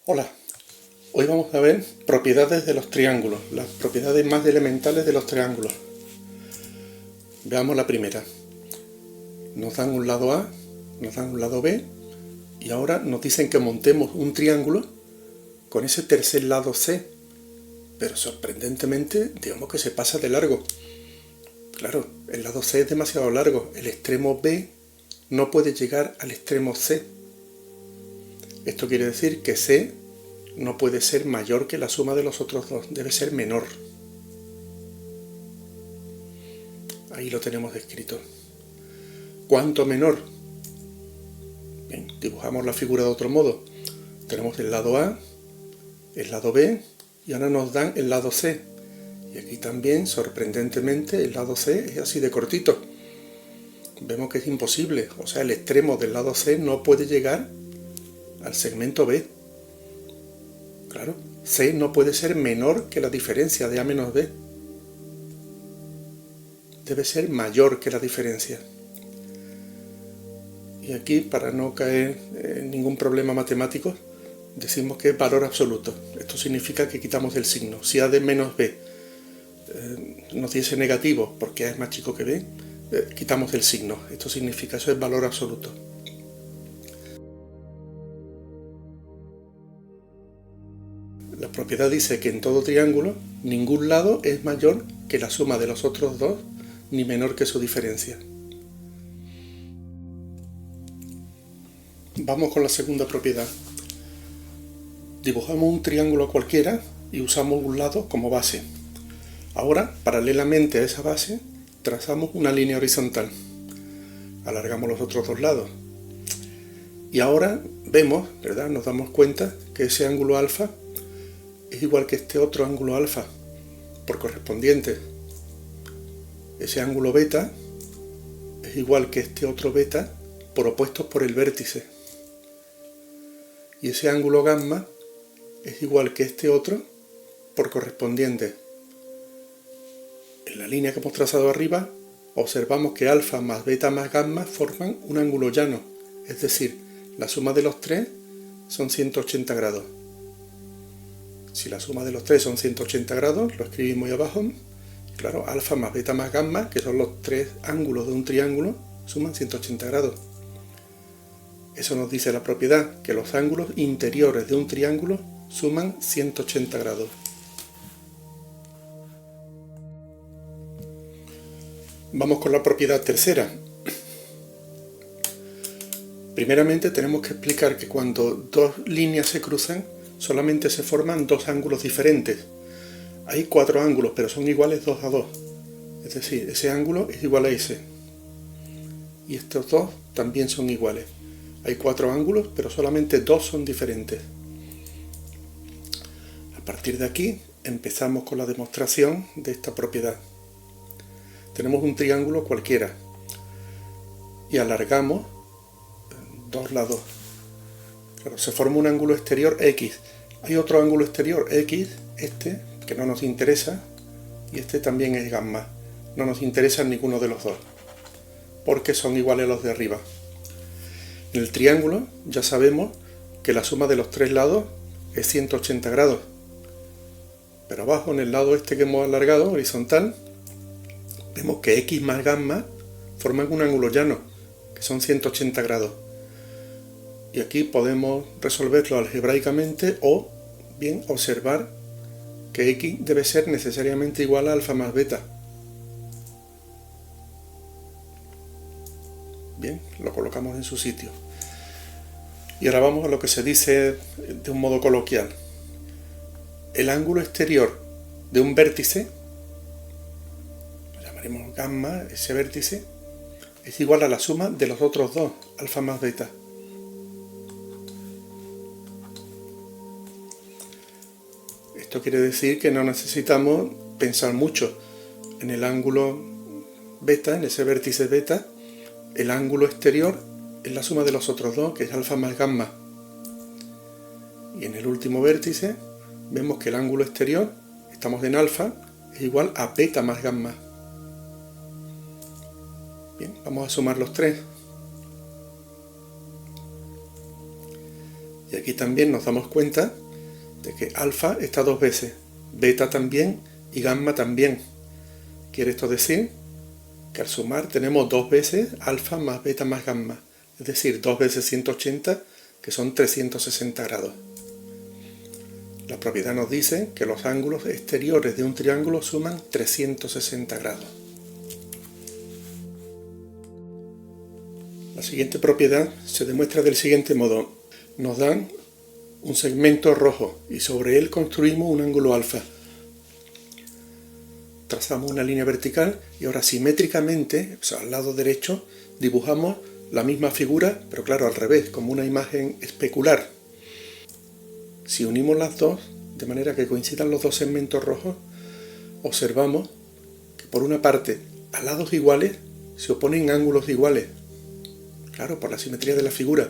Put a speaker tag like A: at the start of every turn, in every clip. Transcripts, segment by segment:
A: Hola, hoy vamos a ver propiedades de los triángulos, las propiedades más elementales de los triángulos. Veamos la primera. Nos dan un lado A, nos dan un lado B y ahora nos dicen que montemos un triángulo con ese tercer lado C, pero sorprendentemente digamos que se pasa de largo. Claro, el lado C es demasiado largo, el extremo B no puede llegar al extremo C. Esto quiere decir que C no puede ser mayor que la suma de los otros dos, debe ser menor. Ahí lo tenemos escrito. ¿Cuánto menor? Bien, dibujamos la figura de otro modo. Tenemos el lado A, el lado B y ahora nos dan el lado C. Y aquí también, sorprendentemente, el lado C es así de cortito. Vemos que es imposible, o sea, el extremo del lado C no puede llegar al segmento B. Claro, C no puede ser menor que la diferencia de A menos B. Debe ser mayor que la diferencia. Y aquí, para no caer en ningún problema matemático, decimos que es valor absoluto. Esto significa que quitamos el signo. Si A de menos B nos diese negativo porque A es más chico que B, quitamos el signo. Esto significa, eso es valor absoluto. La propiedad dice que en todo triángulo ningún lado es mayor que la suma de los otros dos ni menor que su diferencia. Vamos con la segunda propiedad. Dibujamos un triángulo cualquiera y usamos un lado como base. Ahora, paralelamente a esa base, trazamos una línea horizontal. Alargamos los otros dos lados. Y ahora vemos, ¿verdad? Nos damos cuenta que ese ángulo alfa es igual que este otro ángulo alfa, por correspondiente. Ese ángulo beta es igual que este otro beta, por opuestos por el vértice. Y ese ángulo gamma es igual que este otro, por correspondiente. En la línea que hemos trazado arriba, observamos que alfa más beta más gamma forman un ángulo llano, es decir, la suma de los tres son 180 grados. Si la suma de los tres son 180 grados, lo escribimos ahí abajo. Claro, alfa más beta más gamma, que son los tres ángulos de un triángulo, suman 180 grados. Eso nos dice la propiedad, que los ángulos interiores de un triángulo suman 180 grados. Vamos con la propiedad tercera. Primeramente tenemos que explicar que cuando dos líneas se cruzan, solamente se forman dos ángulos diferentes. Hay cuatro ángulos, pero son iguales 2 a 2. Es decir, ese ángulo es igual a ese. Y estos dos también son iguales. Hay cuatro ángulos, pero solamente dos son diferentes. A partir de aquí, empezamos con la demostración de esta propiedad. Tenemos un triángulo cualquiera y alargamos dos lados. Claro, se forma un ángulo exterior X. Hay otro ángulo exterior X, este, que no nos interesa, y este también es gamma. No nos interesa ninguno de los dos, porque son iguales a los de arriba. En el triángulo ya sabemos que la suma de los tres lados es 180 grados. Pero abajo, en el lado este que hemos alargado, horizontal, vemos que X más gamma forman un ángulo llano, que son 180 grados. Y aquí podemos resolverlo algebraicamente o bien observar que X debe ser necesariamente igual a alfa más beta. Bien, lo colocamos en su sitio. Y ahora vamos a lo que se dice de un modo coloquial. El ángulo exterior de un vértice, lo llamaremos gamma, ese vértice, es igual a la suma de los otros dos, alfa más beta. Esto quiere decir que no necesitamos pensar mucho. En el ángulo beta, en ese vértice beta, el ángulo exterior es la suma de los otros dos, que es alfa más gamma. Y en el último vértice vemos que el ángulo exterior, estamos en alfa, es igual a beta más gamma. Bien, vamos a sumar los tres. Y aquí también nos damos cuenta de que alfa está dos veces, beta también y gamma también. ¿Quiere esto decir? Que al sumar tenemos dos veces alfa más beta más gamma, es decir, 2 veces 180, que son 360 grados. La propiedad nos dice que los ángulos exteriores de un triángulo suman 360 grados. La siguiente propiedad se demuestra del siguiente modo. Nos dan un segmento rojo y sobre él construimos un ángulo alfa. Trazamos una línea vertical y ahora simétricamente, o sea, al lado derecho, dibujamos la misma figura, pero claro, al revés, como una imagen especular. Si unimos las dos, de manera que coincidan los dos segmentos rojos, observamos que por una parte, a lados iguales, se oponen ángulos iguales. Claro, por la simetría de la figura.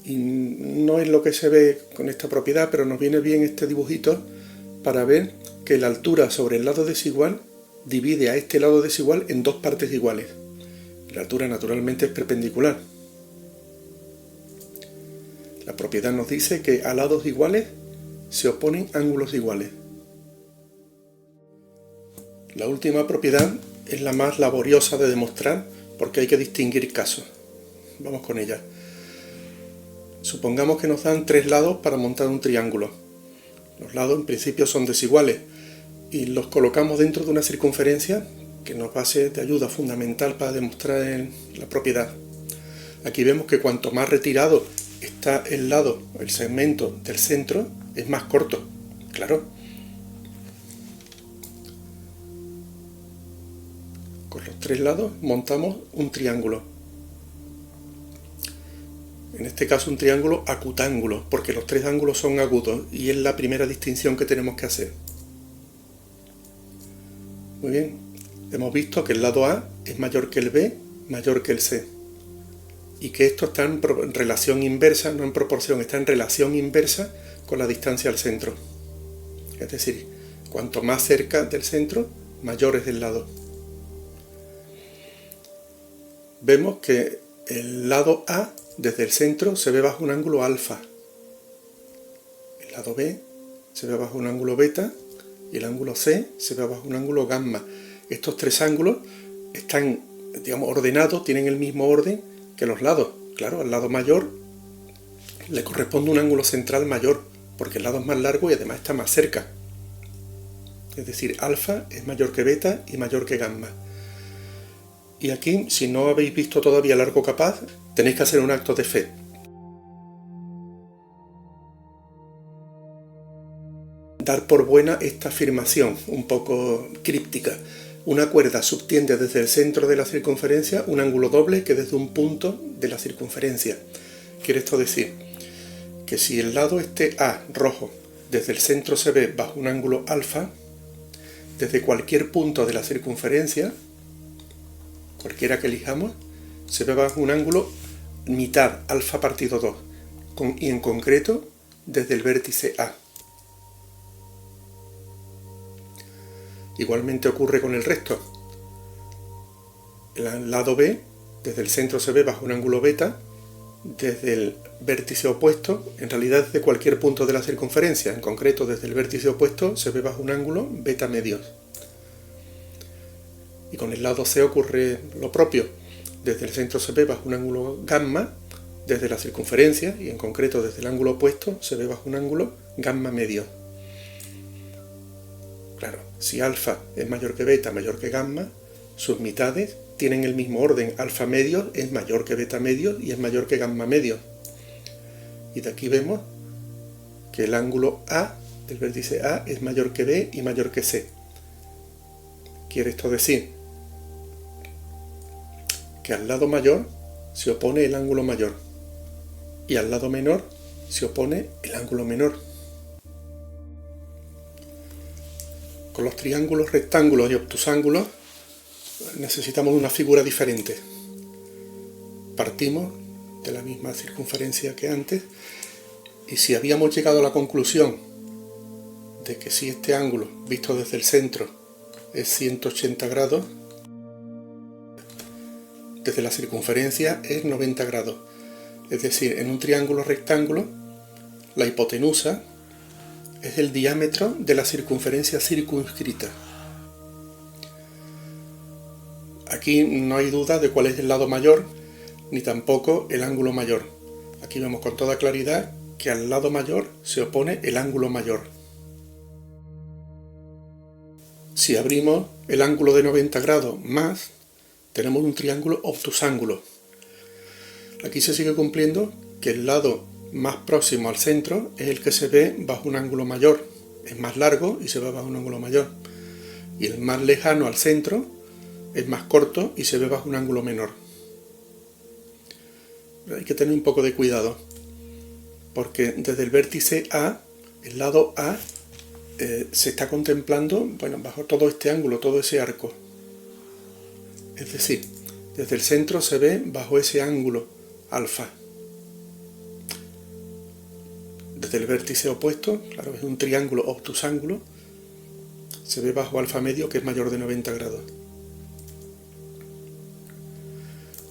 A: Y no es lo que se ve con esta propiedad, pero nos viene bien este dibujito para ver que la altura sobre el lado desigual divide a este lado desigual en dos partes iguales. La altura naturalmente es perpendicular. La propiedad nos dice que a lados iguales se oponen ángulos iguales. La última propiedad es la más laboriosa de demostrar porque hay que distinguir casos. Vamos con ella. Supongamos que nos dan tres lados para montar un triángulo. Los lados en principio son desiguales y los colocamos dentro de una circunferencia que nos va a ser de ayuda fundamental para demostrar la propiedad. Aquí vemos que cuanto más retirado está el lado, el segmento del centro, es más corto. Claro. Con los tres lados montamos un triángulo. En este caso un triángulo acutángulo, porque los tres ángulos son agudos y es la primera distinción que tenemos que hacer. Muy bien, hemos visto que el lado A es mayor que el B, mayor que el C. Y que esto está en relación inversa, no en proporción, está en relación inversa con la distancia al centro. Es decir, cuanto más cerca del centro, mayor es el lado. Vemos que el lado A desde el centro se ve bajo un ángulo alfa. El lado B se ve bajo un ángulo beta y el ángulo C se ve bajo un ángulo gamma. Estos tres ángulos están, digamos, ordenados, tienen el mismo orden que los lados. Claro, al lado mayor le corresponde un ángulo central mayor, porque el lado es más largo y además está más cerca. Es decir, alfa es mayor que beta y mayor que gamma. Y aquí, si no habéis visto todavía el arco capaz, tenéis que hacer un acto de fe. Dar por buena esta afirmación, un poco críptica. Una cuerda subtiende desde el centro de la circunferencia un ángulo doble que desde un punto de la circunferencia. Quiere esto decir que si el lado este A, rojo, desde el centro se ve bajo un ángulo alfa, desde cualquier punto de la circunferencia, cualquiera que elijamos, se ve bajo un ángulo mitad, alfa partido 2, y en concreto desde el vértice A. Igualmente ocurre con el resto. El lado B, desde el centro se ve bajo un ángulo beta, desde el vértice opuesto, en realidad desde cualquier punto de la circunferencia, en concreto desde el vértice opuesto se ve bajo un ángulo beta medios. Y con el lado C ocurre lo propio. Desde el centro se ve bajo un ángulo gamma, desde la circunferencia, y en concreto desde el ángulo opuesto, se ve bajo un ángulo gamma medio. Claro, si alfa es mayor que beta, mayor que gamma, sus mitades tienen el mismo orden. Alfa medio es mayor que beta medio y es mayor que gamma medio. Y de aquí vemos que el ángulo A del vértice A es mayor que B y mayor que C. Quiere esto decir que al lado mayor se opone el ángulo mayor y al lado menor se opone el ángulo menor. Con los triángulos, rectángulos y obtusángulos necesitamos una figura diferente. Partimos de la misma circunferencia que antes y si habíamos llegado a la conclusión de que si este ángulo visto desde el centro es 180 grados, desde la circunferencia es 90 grados. Es decir, en un triángulo rectángulo, la hipotenusa es el diámetro de la circunferencia circunscrita. Aquí no hay duda de cuál es el lado mayor, ni tampoco el ángulo mayor. Aquí vemos con toda claridad que al lado mayor se opone el ángulo mayor. Si abrimos el ángulo de 90 grados más, tenemos un triángulo obtusángulo. Aquí se sigue cumpliendo que el lado más próximo al centro es el que se ve bajo un ángulo mayor. Es más largo y se ve bajo un ángulo mayor. Y el más lejano al centro es más corto y se ve bajo un ángulo menor. Pero hay que tener un poco de cuidado, porque desde el vértice A, el lado A, se está contemplando, bajo todo este ángulo, todo ese arco. Es decir, desde el centro se ve bajo ese ángulo alfa. Desde el vértice opuesto, claro, es un triángulo obtusángulo, se ve bajo alfa medio, que es mayor de 90 grados.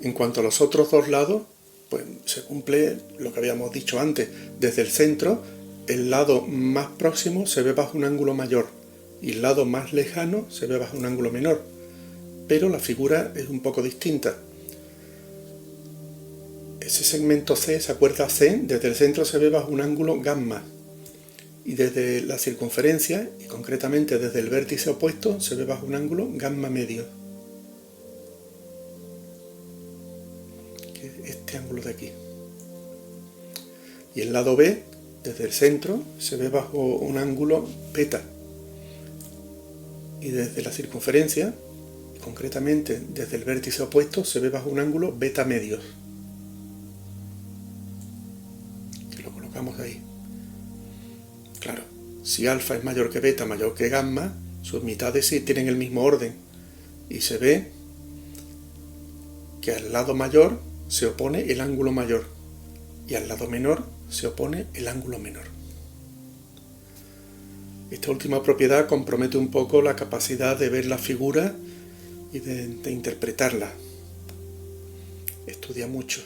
A: En cuanto a los otros dos lados, pues se cumple lo que habíamos dicho antes. Desde el centro, el lado más próximo se ve bajo un ángulo mayor y el lado más lejano se ve bajo un ángulo menor, pero la figura es un poco distinta. Ese segmento C, esa cuerda C, desde el centro se ve bajo un ángulo gamma, y desde la circunferencia, y concretamente desde el vértice opuesto, se ve bajo un ángulo gamma medio, que es este ángulo de aquí. Y el lado B, desde el centro, se ve bajo un ángulo beta, y desde la circunferencia, concretamente desde el vértice opuesto, se ve bajo un ángulo beta medios. Que lo colocamos ahí. Claro, si alfa es mayor que beta, mayor que gamma, sus mitades sí tienen el mismo orden, y se ve que al lado mayor se opone el ángulo mayor y al lado menor se opone el ángulo menor. Esta última propiedad compromete un poco la capacidad de ver la figura y de interpretarla. Estudia mucho.